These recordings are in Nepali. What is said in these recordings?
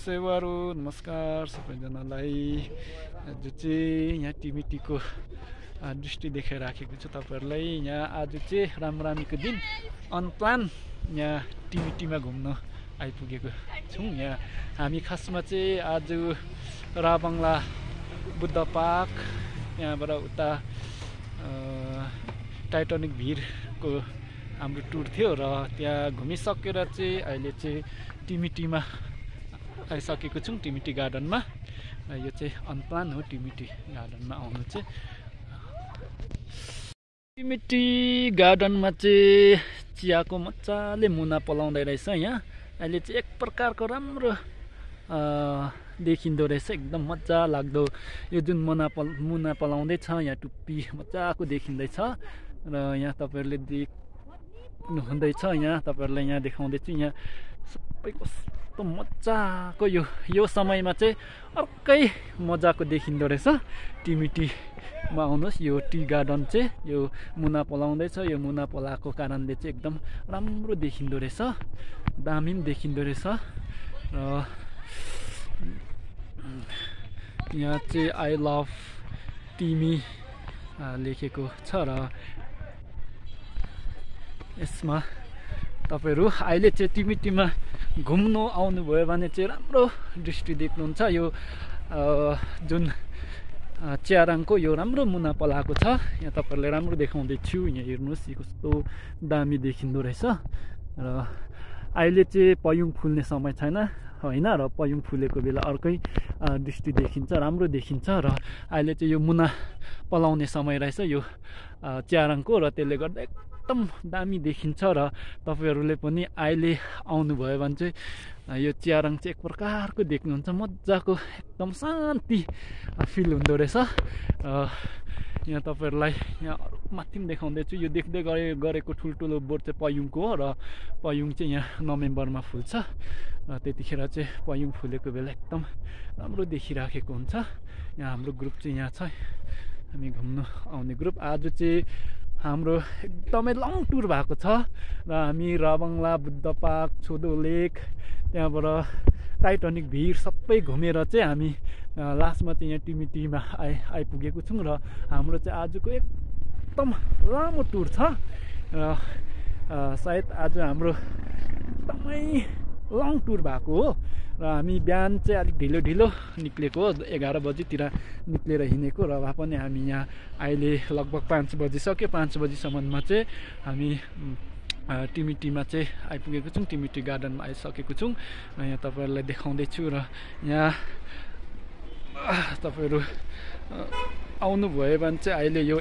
सेवारो नमस्कार सबैजनालाई। आज चाहिँ यहाँ टिमिटीको दृष्टि देखाइराखेको छु तपाईँहरूलाई। यहाँ आज चाहिँ रामरामीको दिन अनप्लान यहाँ टिमिटीमा घुम्न आइपुगेको छौँ। यहाँ हामी खासमा चाहिँ आज राबङ्ला बुद्ध पार्क यहाँबाट उता टाइटानिक भिरको हाम्रो टुर थियो र त्यहाँ घुमिसकेर चाहिँ अहिले चाहिँ टिमिटीमा आइसकेको छौँ। टिमिटी गार्डनमा यो चाहिँ अनप्लान हो। टिमिटी गार्डनमा आउनु चाहिँ टिमिटी गार्डनमा चाहिँ चियाको मजाले मुना पलाउँदै रहेछ। यहाँ अहिले चाहिँ एक प्रकारको राम्रो देखिँदो रहेछ, एकदम मजा लाग्दो। यो जुन मुना पलाउँदैछ यहाँ टुप्पी मजाको देखिँदैछ र यहाँ तपाईँहरूले देख्नुहुँदैछ। यहाँ तपाईँहरूलाई यहाँ देखाउँदैछु। यहाँ सबै कस्तो मजाको यो समयमा चाहिँ अर्कै मजाको देखिँदो रहेछ। टिमिटीमा आउनुहोस्। यो टी गार्डन चाहिँ यो मुना पलाउँदैछ। यो मुना पलाएको कारणले चाहिँ एकदम राम्रो देखिँदो रहेछ, दामी पनि देखिँदो रहेछ। र यहाँ चाहिँ आई लभ टिमी लेखेको छ र यसमा तपाईँहरू अहिले चाहिँ टिमिटीमा घुम्नु आउनुभयो भने चाहिँ राम्रो दृष्टि देख्नुहुन्छ। यो जुन च्याराङको यो राम्रो मुना पलाएको छ। यहाँ तपाईँहरूले राम्रो देखाउँदैछु। यहाँ हेर्नुहोस् यो कस्तो दामी देखिँदो रहेछ। र अहिले चाहिँ पयुङ फुल्ने समय छैन होइन, र पयुङ फुलेको बेला अर्कै दृष्टि देखिन्छ, राम्रो देखिन्छ। र अहिले चाहिँ यो मुना पलाउने समय रहेछ यो च्याराङको, र त्यसले गर्दा एकदम दामी देखिन्छ। र तपाईँहरूले पनि अहिले आउनुभयो भने चाहिँ यो च्याराङ चाहिँ एक प्रकारको देख्नुहुन्छ, मजाको एकदम शान्ति फिल हुँदो रहेछ। यहाँ तपाईँहरूलाई यहाँ माथि पनि देखाउँदैछु। यो देख्दै गरेको ठुल्ठुलो बोट चाहिँ पयुङको हो, र पयुङ चाहिँ यहाँ नोभेम्बरमा फुल्छ। र त्यतिखेर चाहिँ पयुङ फुलेको बेला एकदम राम्रो देखिराखेको हुन्छ। यहाँ हाम्रो ग्रुप चाहिँ यहाँ छ, हामी घुम्नु आउने ग्रुप। आज चाहिँ हाम्रो एकदमै लङ टुर भएको छ र हामी राबङ्ला बुद्ध पार्क, छोदो लेक, त्यहाँबाट टाइटानिक भिर सबै घुमेर चाहिँ हामी लास्टमा चाहिँ यहाँ टिमिटीमा आइपुगेको छौँ। र हाम्रो चाहिँ आजको एकदम लामो टुर छ र सायद आज हाम्रो एकदमै लङ टुर भएको हो। र हामी बिहान चाहिँ अलिक ढिलो निक्लेको हो, 11 बजीतिर निक्लेर हिँडेको। र भए पनि हामी यहाँ अहिले लगभग 5 बजिसक्यो। 5 बजीसम्ममा चाहिँ हामी टिमिटीमा चाहिँ आइपुगेको छौँ। टिमिटी गार्डनमा आइसकेको छौँ। यहाँ तपाईँहरूलाई देखाउँदैछु। र यहाँ तपाईँहरू आउनुभयो भने चाहिँ अहिले यो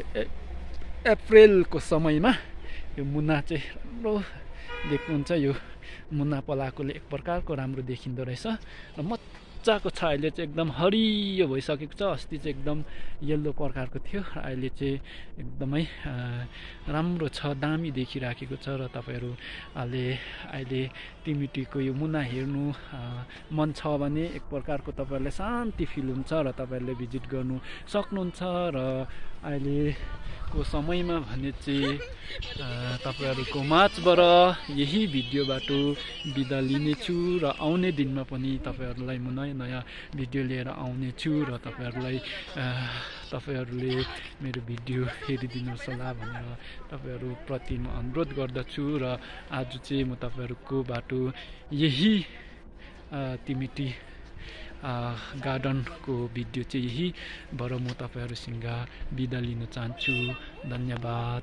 अप्रिलको समयमा यो मुना चाहिँ राम्रो देख्नुहुन्छ। यो मुना पलाएकोले एक प्रकारको राम्रो देखिँदो रहेछ र मजाको छ। अहिले चाहिँ एकदम हरियो भइसकेको छ। अस्ति चाहिँ एकदम येल्लो प्रकारको थियो, अहिले चाहिँ एकदमै राम्रो छ, दामी देखिराखेको छ। र तपाईँहरू अहिले टिमिटीको यो मुना हेर्नु मन छ भने एक प्रकारको तपाईँहरूलाई शान्ति फिल हुन्छ र तपाईँहरूले भिजिट गर्नु सक्नुहुन्छ। र अहिलेको समयमा भने चाहिँ तपाईँहरूको माझबाट यही भिडियोबाट बिदा लिनेछु र आउने दिनमा पनि तपाईँहरूलाई म नयाँ नयाँ भिडियो लिएर आउनेछु। र तपाईँहरूले मेरो भिडियो हेरिदिनुहोस् होला भनेर तपाईँहरूप्रति म अनुरोध गर्दछु। र आज चाहिँ म तपाईँहरूको बाटो यही टिमिटी गार्डनको भिडियो चाहिँ यहीबाट म तपाईँहरूसँग बिदा लिन चाहन्छु। धन्यवाद।